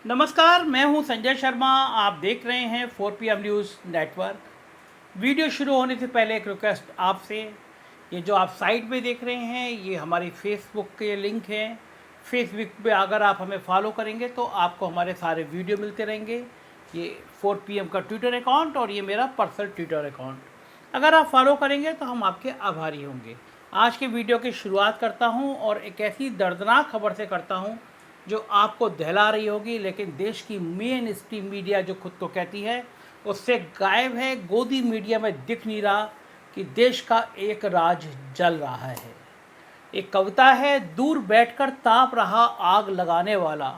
नमस्कार, मैं हूं संजय शर्मा। आप देख रहे हैं 4PM न्यूज़ नेटवर्क। वीडियो शुरू होने से पहले एक रिक्वेस्ट आपसे, ये जो आप साइट पे देख रहे हैं ये हमारी फेसबुक के लिंक हैं। फेसबुक पे अगर आप हमें फॉलो करेंगे तो आपको हमारे सारे वीडियो मिलते रहेंगे। ये 4PM का ट्विटर अकाउंट और ये मेरा पर्सनल ट्विटर अकाउंट। अगर आप फॉलो करेंगे तो हम आपके आभारी होंगे। आज के वीडियो की शुरुआत करता हूँ और एक ऐसी दर्दनाक खबर से करता हूँ जो आपको दहला रही होगी, लेकिन देश की मेन स्ट्रीम मीडिया जो खुद को कहती है उससे गायब है। गोदी मीडिया में दिख नहीं रहा कि देश का एक राज जल रहा है। एक कविता है, दूर बैठकर ताप रहा आग लगाने वाला,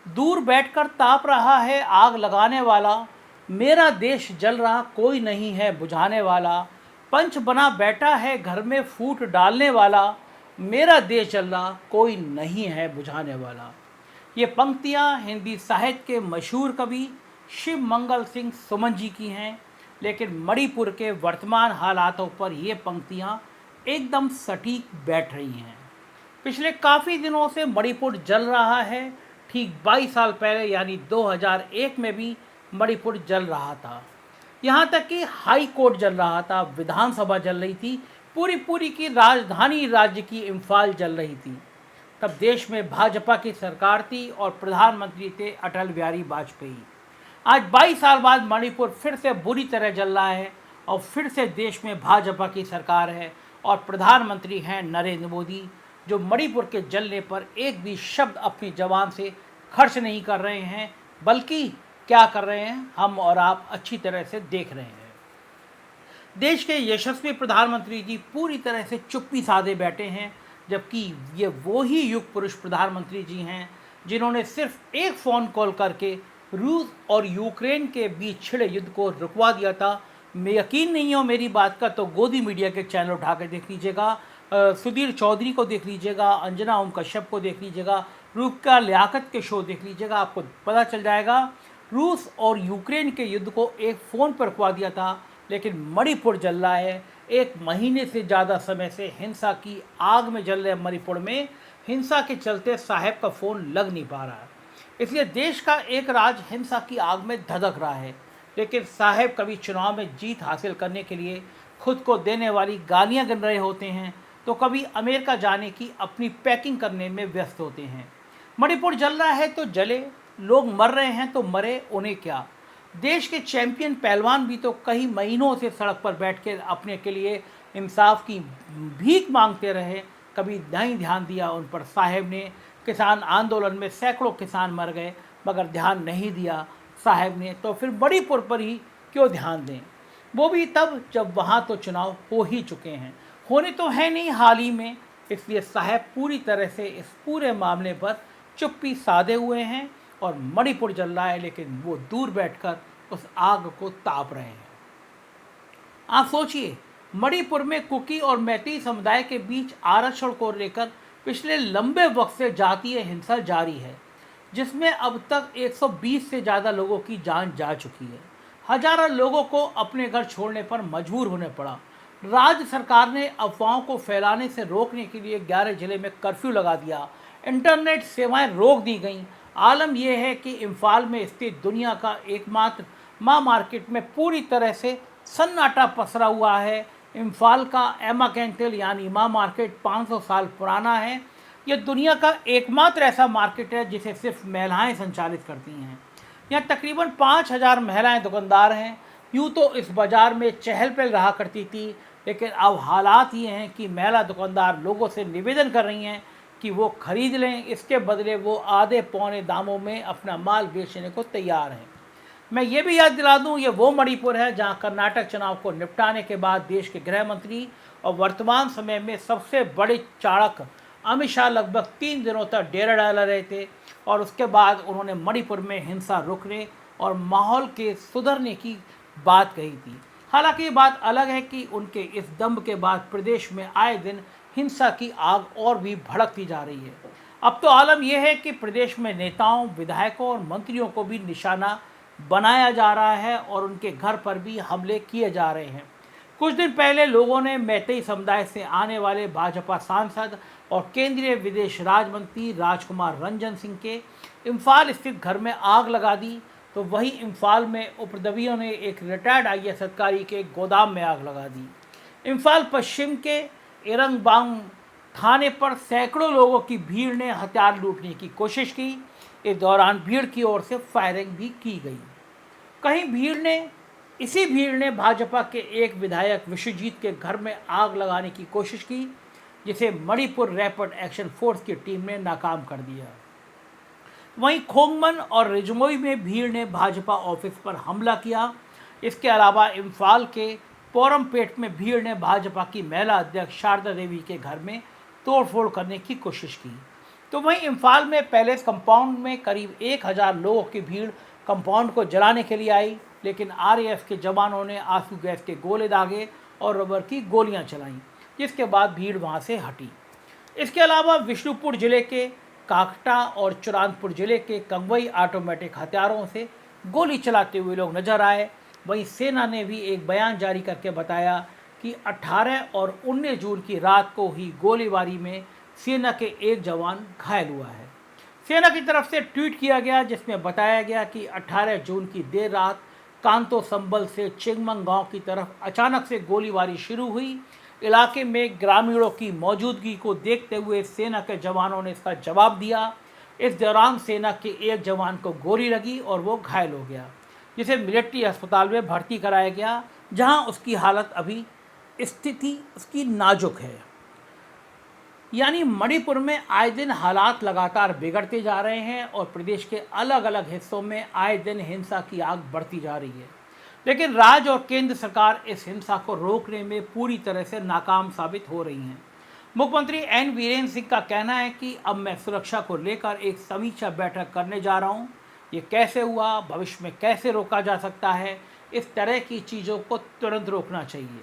दूर बैठकर ताप रहा है आग लगाने वाला, मेरा देश जल रहा कोई नहीं है बुझाने वाला, पंच बना बैठा है घर में फूट डालने वाला, मेरा देश जल रहा कोई नहीं है बुझाने वाला। ये पंक्तियाँ हिंदी साहित्य के मशहूर कवि शिव मंगल सिंह सुमन जी की हैं, लेकिन मणिपुर के वर्तमान हालातों पर ये पंक्तियाँ एकदम सटीक बैठ रही हैं। पिछले काफ़ी दिनों से मणिपुर जल रहा है। ठीक 22 साल पहले यानी 2001 में भी मणिपुर जल रहा था। यहाँ तक कि हाई कोर्ट जल रहा था, विधानसभा जल रही थी, पूरी की राजधानी राज्य की इम्फाल जल रही थी। तब देश में भाजपा की सरकार थी और प्रधानमंत्री थे अटल बिहारी वाजपेयी। आज 22 साल बाद मणिपुर फिर से बुरी तरह जल रहा है और फिर से देश में भाजपा की सरकार है और प्रधानमंत्री हैं नरेंद्र मोदी, जो मणिपुर के जलने पर एक भी शब्द अपनी जबान से खर्च नहीं कर रहे हैं, बल्कि क्या कर रहे हैं हम और आप अच्छी तरह से देख रहे हैं। देश के यशस्वी प्रधानमंत्री जी पूरी तरह से चुप्पी साधे बैठे हैं, जबकि ये वो ही युग पुरुष प्रधानमंत्री जी हैं जिन्होंने सिर्फ एक फ़ोन कॉल करके रूस और यूक्रेन के बीच छिड़े युद्ध को रुकवा दिया था। मैं यकीन नहीं हो मेरी बात का तो गोदी मीडिया के चैनल उठा के देख लीजिएगा, सुधीर चौधरी को देख लीजिएगा, अंजना ओम कश्यप को देख लीजिएगा, रूपका लियाकत के शो देख लीजिएगा, आपको पता चल जाएगा। रूस और यूक्रेन के युद्ध को एक फ़ोन पर रुकवा दिया था, लेकिन मणिपुर जल रहा है। एक महीने से ज़्यादा समय से हिंसा की आग में जल रहे मणिपुर में हिंसा के चलते साहब का फ़ोन लग नहीं पा रहा है। इसलिए देश का एक राज हिंसा की आग में धधक रहा है। लेकिन साहब कभी चुनाव में जीत हासिल करने के लिए खुद को देने वाली गालियां गिन रहे होते हैं, तो कभी अमेरिका जाने की अपनी पैकिंग करने में व्यस्त होते हैं। मणिपुर जल रहा है तो जले, लोग मर रहे हैं तो मरे, उन्हें क्या। देश के चैंपियन पहलवान भी तो कई महीनों से सड़क पर बैठ के अपने के लिए इंसाफ की भीख मांगते रहे, कभी नहीं ध्यान दिया उन पर साहब ने। किसान आंदोलन में सैकड़ों किसान मर गए, मगर ध्यान नहीं दिया साहब ने, तो फिर मणिपुर पर ही क्यों ध्यान दें, वो भी तब जब वहाँ तो चुनाव हो ही चुके हैं, होने तो है नहीं हाल ही में। इसलिए साहब पूरी तरह से इस पूरे मामले पर चुप्पी साधे हुए हैं और मणिपुर जल रहा है, लेकिन वो दूर बैठकर उस आग को ताप रहे हैं। आप सोचिए, मणिपुर में कुकी और मैती समुदाय के बीच आरक्षण को लेकर पिछले लंबे वक्त से जातीय हिंसा जारी है, जिसमें अब तक 120 से ज़्यादा लोगों की जान जा चुकी है। हजारों लोगों को अपने घर छोड़ने पर मजबूर होने पड़ा। राज्य सरकार ने अफवाहों को फैलाने से रोकने के लिए 11 जिले में कर्फ्यू लगा दिया, इंटरनेट सेवाएं रोक दी गईं। आलम यह है कि इम्फाल में स्थित दुनिया का एकमात्र माँ मार्केट में पूरी तरह से सन्नाटा पसरा हुआ है। इम्फाल का एमा कैंटल यानी माँ मार्केट 500 साल पुराना है। यह दुनिया का एकमात्र ऐसा मार्केट है जिसे सिर्फ महिलाएं संचालित करती हैं। यहाँ तकरीबन 5000 महिलाएं दुकानदार हैं। यूँ तो इस बाज़ार में चहल पहल रहा करती थी, लेकिन अब हालात ये हैं कि महिला दुकानदार लोगों से निवेदन कर रही हैं कि वो खरीद लें, इसके बदले वो आधे पौने दामों में अपना माल बेचने को तैयार हैं। मैं ये भी याद दिला दूं, ये वो मणिपुर है जहां कर्नाटक चुनाव को निपटाने के बाद देश के गृह मंत्री और वर्तमान समय में सबसे बड़े चाणक अमित शाह लगभग 3 दिनों तक डेरा डाला रहे थे और उसके बाद उन्होंने मणिपुर में हिंसा रोकने और माहौल के सुधरने की बात कही थी। हालांकि ये बात अलग है कि उनके इस दम्भ के बाद प्रदेश में आए दिन हिंसा की आग और भी भड़कती जा रही है। अब तो आलम यह है कि प्रदेश में नेताओं, विधायकों और मंत्रियों को भी निशाना बनाया जा रहा है और उनके घर पर भी हमले किए जा रहे हैं। कुछ दिन पहले लोगों ने मैतेई समुदाय से आने वाले भाजपा सांसद और केंद्रीय विदेश राज्य मंत्री राजकुमार रंजन सिंह के इम्फाल स्थित घर में आग लगा दी, तो वहीं इम्फाल में उपद्रवियों ने एक रिटायर्ड IAS अधिकारी के गोदाम में आग लगा दी। इम्फाल पश्चिम के एरंगबांग थाने पर सैकड़ों लोगों की भीड़ ने हथियार लूटने की कोशिश की। इस दौरान भीड़ की ओर से फायरिंग भी की गई। कहीं इसी भीड़ ने भाजपा के एक विधायक विश्वजीत के घर में आग लगाने की कोशिश की, जिसे मणिपुर रैपिड एक्शन फोर्स की टीम ने नाकाम कर दिया। वहीं खोंगमन और रिजमोई में भीड़ ने भाजपा ऑफिस पर हमला किया। इसके अलावा इम्फाल के पोरमपेट में भीड़ ने भाजपा की महिला अध्यक्ष शारदा देवी के घर में तोड़फोड़ करने की कोशिश की। तो वहीं इम्फाल में पैलेस कंपाउंड में करीब 1000 लोगों की भीड़ कंपाउंड को जलाने के लिए आई, लेकिन RAF के जवानों ने आंसू गैस के गोले दागे और रबर की गोलियां चलाईं, जिसके बाद भीड़ वहां से हटी। इसके अलावा विष्णुपुर जिले के काकटा और चुरानपुर जिले के कंगवई ऑटोमेटिक हथियारों से गोली चलाते हुए लोग नजर आए। वहीं सेना ने भी एक बयान जारी करके बताया कि 18 और 19 जून की रात को ही गोलीबारी में सेना के एक जवान घायल हुआ है। सेना की तरफ से ट्वीट किया गया, जिसमें बताया गया कि 18 जून की देर रात कांतो संबल से चिंगमंग गांव की तरफ अचानक से गोलीबारी शुरू हुई। इलाके में ग्रामीणों की मौजूदगी को देखते हुए सेना के जवानों ने इसका जवाब दिया। इस दौरान सेना के एक जवान को गोली लगी और वो घायल हो गया, जिसे मिलिट्री अस्पताल में भर्ती कराया गया, जहां उसकी हालत अभी स्थिति उसकी नाजुक है। यानी मणिपुर में आए दिन हालात लगातार बिगड़ते जा रहे हैं और प्रदेश के अलग अलग हिस्सों में आए दिन हिंसा की आग बढ़ती जा रही है, लेकिन राज्य और केंद्र सरकार इस हिंसा को रोकने में पूरी तरह से नाकाम साबित हो रही हैं। मुख्यमंत्री N वीरेंद्र सिंह का कहना है कि अब मैं सुरक्षा को लेकर एक समीक्षा बैठक करने जा रहा हूं। ये कैसे हुआ, भविष्य में कैसे रोका जा सकता है, इस तरह की चीज़ों को तुरंत रोकना चाहिए।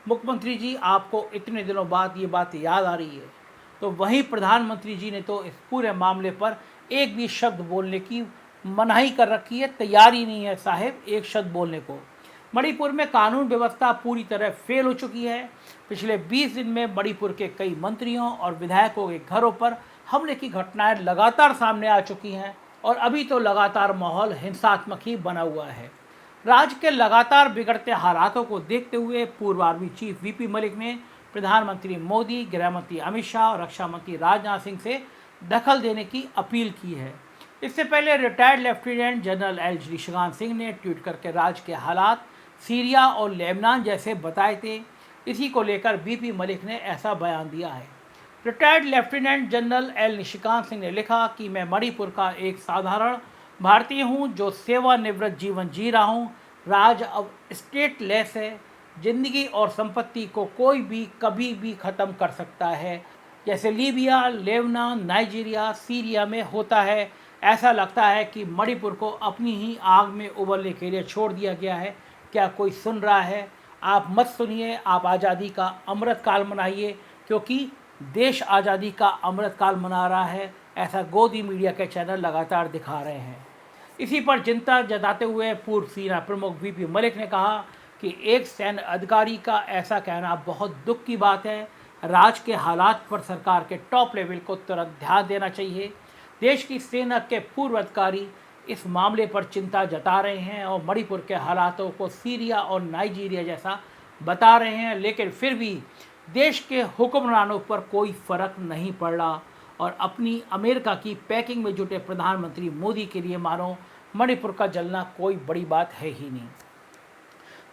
मुख्यमंत्री जी, आपको इतने दिनों बाद ये बात याद आ रही है, तो वहीं प्रधानमंत्री जी ने तो इस पूरे मामले पर एक भी शब्द बोलने की मनाही कर रखी है, तैयारी नहीं है साहब एक शब्द बोलने को। मणिपुर में कानून व्यवस्था पूरी तरह फेल हो चुकी है। पिछले 20 दिन में मणिपुर के कई मंत्रियों और विधायकों के घरों पर हमले की घटनाएं लगातार सामने आ चुकी हैं और अभी तो लगातार माहौल हिंसात्मक ही बना हुआ है। राज्य के लगातार बिगड़ते हालातों को देखते हुए पूर्व आर्मी चीफ VP मलिक ने प्रधानमंत्री मोदी, गृह मंत्री अमित शाह और रक्षा मंत्री राजनाथ सिंह से दखल देने की अपील की है। इससे पहले retired lieutenant general LG Nishikant Singh ने ट्वीट करके राज्य के हालात सीरिया और लेबनान जैसे बताए थे। इसी को लेकर VP मलिक ने ऐसा बयान दिया है। Retired lieutenant general L Nishikant Singh ने लिखा कि मैं मणिपुर का एक साधारण भारतीय हूं जो सेवानिवृत्त जीवन जी रहा हूं। राज्य अब स्टेटलेस है। जिंदगी और संपत्ति को कोई भी कभी भी ख़त्म कर सकता है, जैसे लीबिया, लेबनान, नाइजीरिया, सीरिया में होता है। ऐसा लगता है कि मणिपुर को अपनी ही आग में उबलने के लिए छोड़ दिया गया है। क्या कोई सुन रहा है? आप मत सुनिए, आप आज़ादी का अमृत काल मनाइए, क्योंकि देश आज़ादी का अमृत काल मना रहा है, ऐसा गोदी मीडिया के चैनल लगातार दिखा रहे हैं। इसी पर चिंता जताते हुए पूर्व सेना प्रमुख VP मलिक ने कहा कि एक सैन्य अधिकारी का ऐसा कहना बहुत दुख की बात है। राज्य के हालात पर सरकार के टॉप लेवल को तुरंत ध्यान देना चाहिए। देश की सेना के पूर्व अधिकारी इस मामले पर चिंता जता रहे हैं और मणिपुर के हालातों को सीरिया और नाइजीरिया जैसा बता रहे हैं, लेकिन फिर भी देश के हुक्मरानों पर कोई फ़र्क नहीं पड़ रहा और अपनी अमेरिका की पैकिंग में जुटे प्रधानमंत्री मोदी के लिए मानो मणिपुर का जलना कोई बड़ी बात है ही नहीं।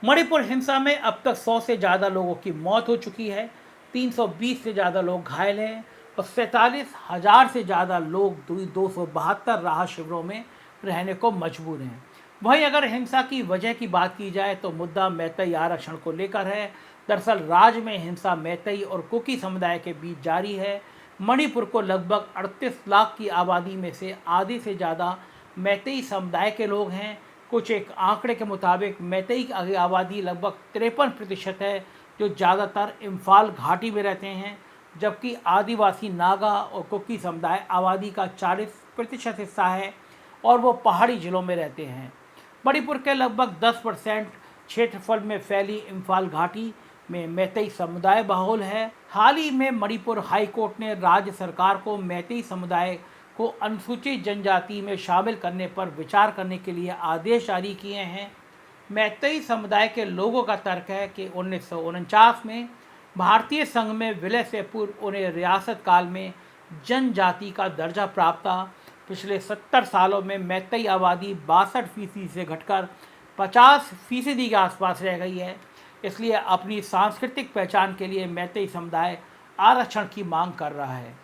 मणिपुर हिंसा में अब तक 100 से ज़्यादा लोगों की मौत हो चुकी है, 320 से ज़्यादा लोग घायल हैं और 47,000 से ज़्यादा लोग 272 राहत शिविरों में रहने को मजबूर हैं। वहीं अगर हिंसा की वजह की बात की जाए तो मुद्दा मैतेई आरक्षण को लेकर है। दरअसल राज्य में हिंसा मैतेई और कुकी समुदाय के बीच जारी है। मणिपुर को लगभग 38 लाख की आबादी में से आधे से ज़्यादा मैतेई समुदाय के लोग हैं। कुछ एक आंकड़े के मुताबिक मैतेई की आबादी लगभग 53% है, जो ज़्यादातर इम्फाल घाटी में रहते हैं, जबकि आदिवासी नागा और कुकी समुदाय आबादी का 40% हिस्सा है और वो पहाड़ी ज़िलों में रहते हैं। मणिपुर के लगभग 10% क्षेत्रफल में फैली इम्फाल घाटी में मैतेई समुदाय बहुल है। हाल ही में मणिपुर हाई कोर्ट ने राज्य सरकार को मैतेई समुदाय को अनुसूचित जनजाति में शामिल करने पर विचार करने के लिए आदेश जारी किए हैं। मैतेई समुदाय के लोगों का तर्क है कि 1949 में भारतीय संघ में विलय से पूर्व उन्हें रियासत काल में जनजाति का दर्जा प्राप्त था। पिछले 70 सालों में मैतेई आबादी 62% से घटकर 50% के आसपास रह गई है। इसलिए अपनी सांस्कृतिक पहचान के लिए मैतेई समुदाय आरक्षण की मांग कर रहा है,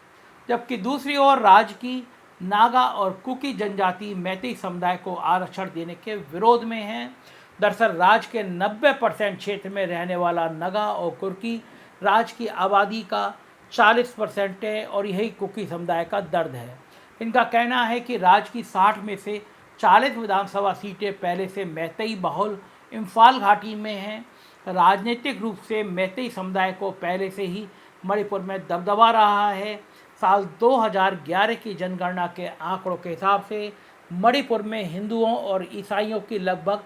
जबकि दूसरी ओर राज्य की नागा और कुकी जनजाति मैतेई समुदाय को आरक्षण देने के विरोध में हैं। दरअसल राज्य के 90% क्षेत्र में रहने वाला नागा और कुकी राज्य की आबादी का 40% है और यही कुकी समुदाय का दर्द है। इनका कहना है कि राज्य की 60 में से 40 विधानसभा सीटें पहले से मैतेई बहुल इम्फाल घाटी में हैं। राजनीतिक रूप से मैतेई समुदाय को पहले से ही मणिपुर में दबदबा रहा है। साल 2011 की जनगणना के आंकड़ों के हिसाब से मणिपुर में हिंदुओं और ईसाइयों की लगभग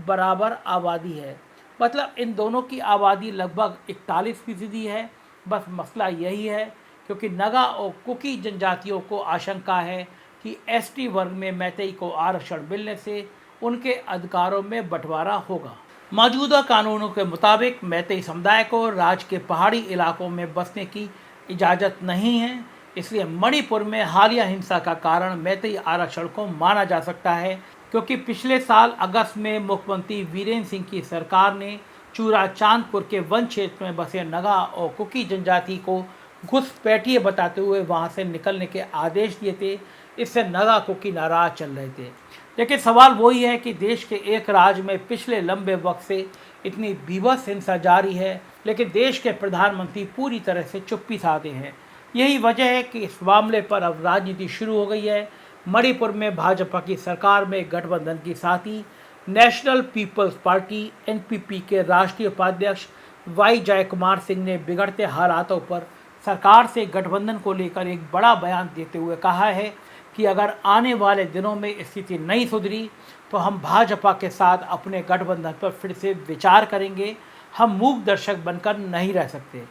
बराबर आबादी है। मतलब इन दोनों की आबादी लगभग 41% है। बस मसला यही है क्योंकि नागा और कुकी जनजातियों को आशंका है कि एसटी वर्ग में मैतेई को आरक्षण मिलने से उनके अधिकारों में बंटवारा होगा। मौजूदा कानूनों के मुताबिक मैतेई समुदाय को राज्य के पहाड़ी इलाकों में बसने की इजाज़त नहीं है। इसलिए मणिपुर में हालिया हिंसा का कारण मैतेई आरक्षण को माना जा सकता है, क्योंकि पिछले साल अगस्त में मुख्यमंत्री वीरेंद्र सिंह की सरकार ने चूरा चांदपुर के वन क्षेत्र में बसे नागा और कुकी जनजाति को घुसपैठिए बताते हुए वहां से निकलने के आदेश दिए थे। इससे नागा कुकी नाराज चल रहे थे। लेकिन सवाल वही है कि देश के एक राज्य में पिछले लंबे वक्त से इतनी बीभत्स हिंसा जारी है, लेकिन देश के प्रधानमंत्री पूरी तरह से चुप्पी साधे हैं। यही वजह है कि इस मामले पर अब राजनीति शुरू हो गई है। मणिपुर में भाजपा की सरकार में गठबंधन की साथी नेशनल पीपल्स पार्टी एनपीपी के राष्ट्रीय उपाध्यक्ष वाई जयकुमार सिंह ने बिगड़ते हालातों पर सरकार से गठबंधन को लेकर एक बड़ा बयान देते हुए कहा है कि अगर आने वाले दिनों में स्थिति नहीं सुधरी तो हम भाजपा के साथ अपने गठबंधन पर फिर से विचार करेंगे। हम मूक दर्शक बनकर नहीं रह सकते।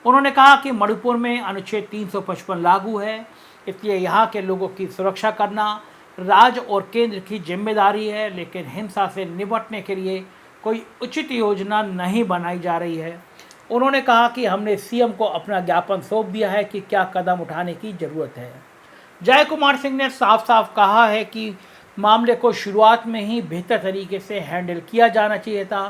उन्होंने कहा कि मणिपुर में अनुच्छेद 355 लागू है, इसलिए यहाँ के लोगों की सुरक्षा करना राज्य और केंद्र की जिम्मेदारी है, लेकिन हिंसा से निपटने के लिए कोई उचित योजना नहीं बनाई जा रही है। उन्होंने कहा कि हमने सीएम को अपना ज्ञापन सौंप दिया है कि क्या कदम उठाने की ज़रूरत है। जय कुमार सिंह ने साफ साफ कहा है कि मामले को शुरुआत में ही बेहतर तरीके से हैंडल किया जाना चाहिए था।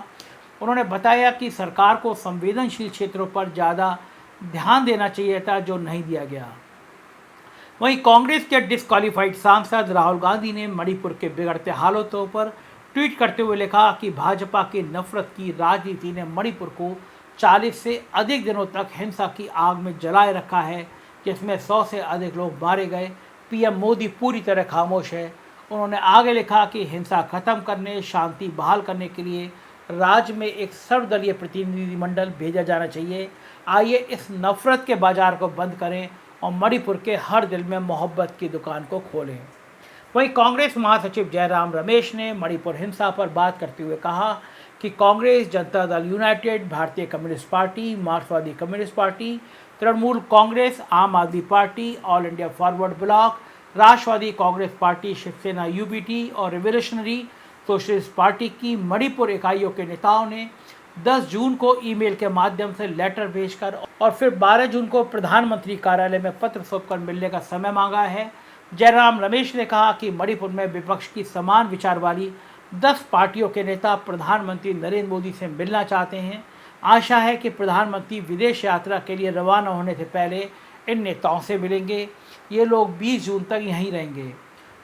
उन्होंने बताया कि सरकार को संवेदनशील क्षेत्रों पर ज़्यादा ध्यान देना चाहिए था, जो नहीं दिया गया। वहीं कांग्रेस के डिस्क्वालीफाइड सांसद राहुल गांधी ने मणिपुर के बिगड़ते हालातों पर ट्वीट करते हुए लिखा कि भाजपा की नफरत की राजनीति ने मणिपुर को 40 से अधिक दिनों तक हिंसा की आग में जलाए रखा है, जिसमें 100 से अधिक लोग मारे गए। पीएम मोदी पूरी तरह खामोश है। उन्होंने आगे लिखा कि हिंसा खत्म करने, शांति बहाल करने के लिए राज्य में एक सर्वदलीय प्रतिनिधिमंडल भेजा जाना चाहिए। आइए इस नफरत के बाजार को बंद करें और मणिपुर के हर दिल में मोहब्बत की दुकान को खोलें। वहीं कांग्रेस महासचिव जयराम रमेश ने मणिपुर हिंसा पर बात करते हुए कहा कि कांग्रेस, जनता Dal United, Bharatiya Communist Party, Marxwadi Communist Party, Trinamool Congress, Aam Aadmi Party, All India Forward Bloc, Rashtrawadi Congress Party, Shivsena UBT और रिवोल्यूशनरी सोशलिस्ट पार्टी की मणिपुर इकाइयों के नेताओं ने 10 जून को ईमेल के माध्यम से लेटर भेजकर और फिर 12 जून को प्रधानमंत्री कार्यालय में पत्र सौंपकर मिलने का समय मांगा है। जयराम रमेश ने कहा कि मणिपुर में विपक्ष की समान विचार वाली 10 पार्टियों के नेता प्रधानमंत्री नरेंद्र मोदी से मिलना चाहते हैं। आशा है कि प्रधानमंत्री विदेश यात्रा के लिए रवाना होने से पहले इन नेताओं से मिलेंगे। ये लोग 20 जून तक यहीं रहेंगे।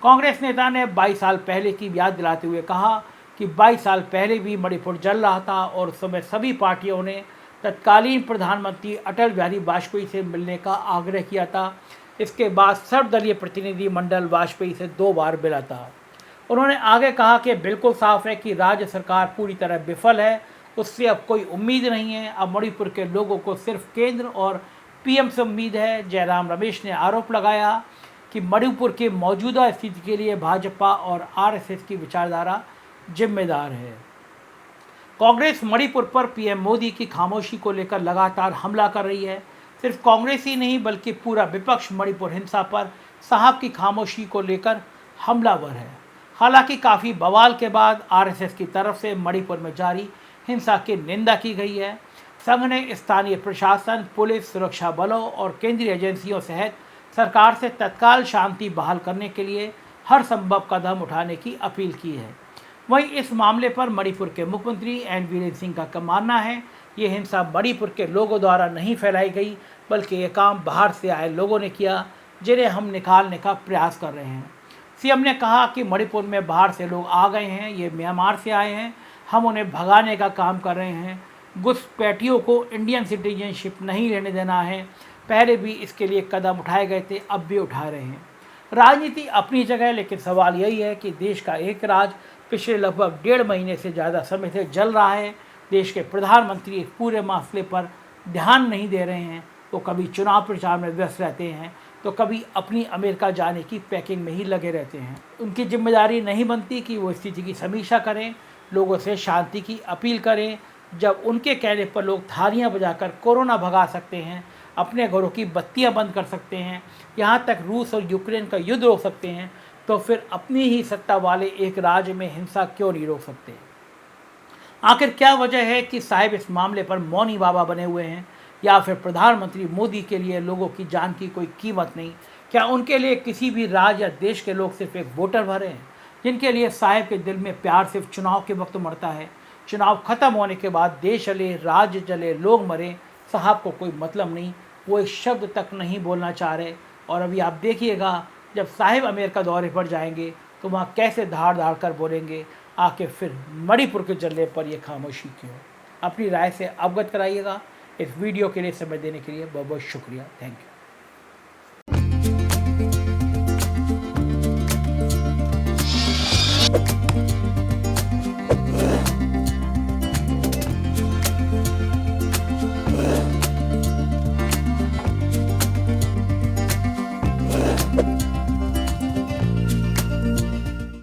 कांग्रेस नेता ने 22 साल पहले की याद दिलाते हुए कहा कि 22 साल पहले भी मणिपुर जल रहा था और उस समय सभी पार्टियों ने तत्कालीन प्रधानमंत्री अटल बिहारी वाजपेयी से मिलने का आग्रह किया था। इसके बाद सर्वदलीय प्रतिनिधि मंडल वाजपेयी से 2 बार मिला था। उन्होंने आगे कहा कि बिल्कुल साफ है कि राज्य सरकार पूरी तरह विफल है, उससे अब कोई उम्मीद नहीं है। अब मणिपुर के लोगों को सिर्फ केंद्र और पीएम से उम्मीद है। जयराम रमेश ने आरोप लगाया कि मणिपुर की मौजूदा स्थिति के लिए भाजपा और आरएसएस की विचारधारा जिम्मेदार है। कांग्रेस मणिपुर पर पीएम मोदी की खामोशी को लेकर लगातार हमला कर रही है। सिर्फ कांग्रेस ही नहीं बल्कि पूरा विपक्ष मणिपुर हिंसा पर साहब की खामोशी को लेकर हमलावर है। हालांकि काफ़ी बवाल के बाद आरएसएस की तरफ से मणिपुर में जारी हिंसा की निंदा की गई है। संघ ने स्थानीय प्रशासन, पुलिस, सुरक्षा बलों और केंद्रीय एजेंसियों सहित सरकार से तत्काल शांति बहाल करने के लिए हर संभव कदम उठाने की अपील की है। वहीं इस मामले पर मणिपुर के मुख्यमंत्री एन बीरेन सिंह का मानना है ये हिंसा मणिपुर के लोगों द्वारा नहीं फैलाई गई बल्कि ये काम बाहर से आए लोगों ने किया जिन्हें हम निकालने का प्रयास कर रहे हैं। सीएम ने कहा कि मणिपुर में बाहर से लोग आ गए हैं, ये म्यांमार से आए हैं, हम उन्हें भगाने का काम कर रहे हैं। घुसपैठियों को इंडियन सिटीजनशिप नहीं लेने देना है। पहले भी इसके लिए कदम उठाए गए थे, अब भी उठा रहे हैं। राजनीति अपनी जगह है, लेकिन सवाल यही है कि देश का एक राज पिछले लगभग 1.5 महीने से ज़्यादा समय से जल रहा है। देश के प्रधानमंत्री इस पूरे मसले पर ध्यान नहीं दे रहे हैं। वो कभी चुनाव प्रचार में व्यस्त रहते हैं तो कभी अपनी अमेरिका जाने की पैकिंग में ही लगे रहते हैं। उनकी जिम्मेदारी नहीं बनती कि वो स्थिति की समीक्षा करें, लोगों से शांति की अपील करें। जब उनके कहने पर लोग थालियां बजाकर कोरोना भगा सकते हैं, अपने घरों की बत्तियां बंद कर सकते हैं, यहाँ तक रूस और यूक्रेन का युद्ध रोक सकते हैं, तो फिर अपनी ही सत्ता वाले एक राज्य में हिंसा क्यों नहीं रोक सकते? आखिर क्या वजह है कि साहिब इस मामले पर मौनी बाबा बने हुए हैं? या फिर प्रधानमंत्री मोदी के लिए लोगों की जान की कोई कीमत नहीं? क्या उनके लिए किसी भी राज्य या देश के लोग सिर्फ एक वोटर भरे हैं जिनके लिए साहिब के दिल में प्यार सिर्फ चुनाव के वक्त मरता है? चुनाव खत्म होने के बाद देश चले, राज्य चले, लोग मरे, साहब को कोई मतलब नहीं। वो एक शब्द तक नहीं बोलना चाह रहे। और अभी आप देखिएगा जब साहिब अमेरिका दौरे पर जाएंगे तो वहाँ कैसे धाड़ धाड़ कर बोलेंगे। आके फिर मणिपुर के जलने पर यह खामोशी क्यों? अपनी राय से अवगत कराइएगा। इस वीडियो के लिए समय देने के लिए बहुत बहुत शुक्रिया। Thank you.